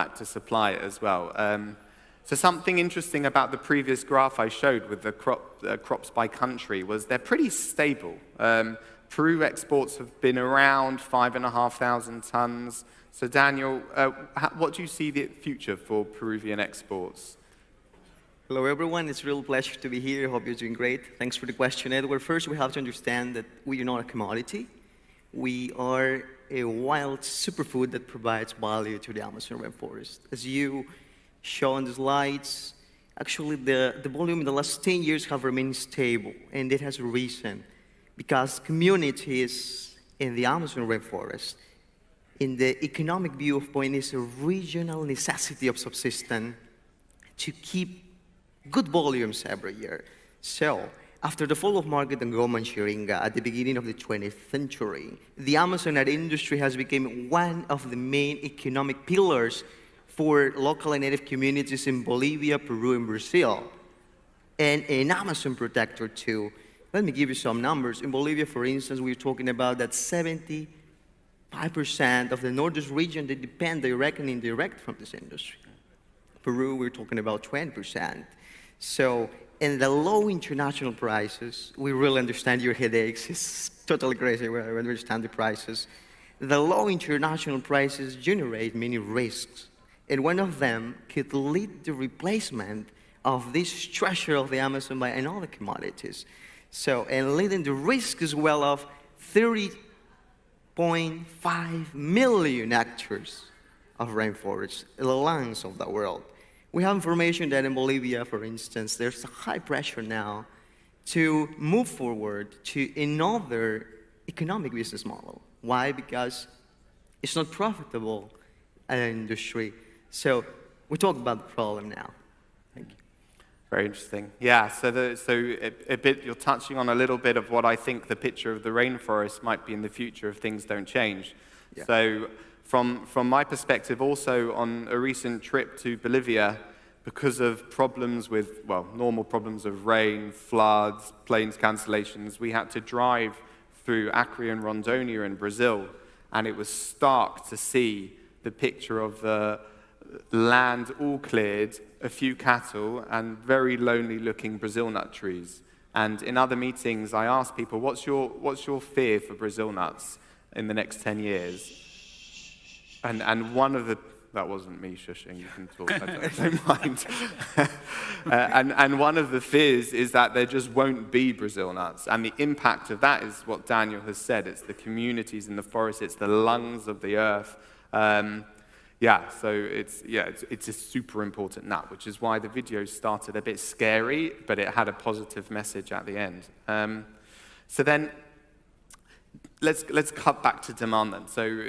back to supply as well. So something interesting about the previous graph I showed with the crops by country was they're pretty stable. Peru exports have been around 5,500 tons. So Daniel, what do you see the future for Peruvian exports? Hello everyone, it's a real pleasure to be here. Hope you're doing great. Thanks for the question, Edward. First, we have to understand that we are not a commodity. We are a wild superfood that provides value to the Amazon rainforest. As you show on the slides, actually the volume in the last 10 years have remained stable, and it has a reason. Because communities in the Amazon rainforest, in the economic viewpoint, is a regional necessity of subsistence to keep good volumes every year. So, after the fall of market and government sharing at the beginning of the 20th century, the Amazon ag industry has become one of the main economic pillars for local and native communities in Bolivia, Peru, and Brazil, and an Amazon protector too. Let me give you some numbers. In Bolivia, for instance, we're talking about that 75% of the northeast region, they depend directly and indirect from this industry. Peru, we're talking about 20%. So, and the low international prices, we really understand your headaches. It's totally crazy. We understand the prices. The low international prices generate many risks. And one of them could lead to replacement of this treasure of the Amazon by another commodities. So, and leading to risk as well of 30.5 million hectares of rainforest, the lungs of the world. We have information that in Bolivia, for instance, there's a high pressure now to move forward to another economic business model. Why? Because it's not profitable an industry. So we talk about the problem now. Thank you. Very interesting. Yeah, so you're touching on a little bit of what I think the picture of the rainforest might be in the future if things don't change. Yeah. So from my perspective, also on a recent trip to Bolivia, because of problems with, well, normal problems of rain, floods, planes cancellations, we had to drive through Acre and Rondônia in Brazil, and it was stark to see the picture of the land all cleared, a few cattle, and very lonely-looking Brazil nut trees. And in other meetings, I asked people, what's your fear for Brazil nuts in the next 10 years? And one of the, that wasn't me shushing, you can talk, I don't mind. And one of the fears is that there just won't be Brazil nuts. And the impact of that is what Daniel has said. It's the communities in the forest, it's the lungs of the earth. Yeah, so it's a super important nut, which is why the video started a bit scary, but it had a positive message at the end. So then, let's cut back to demand then. So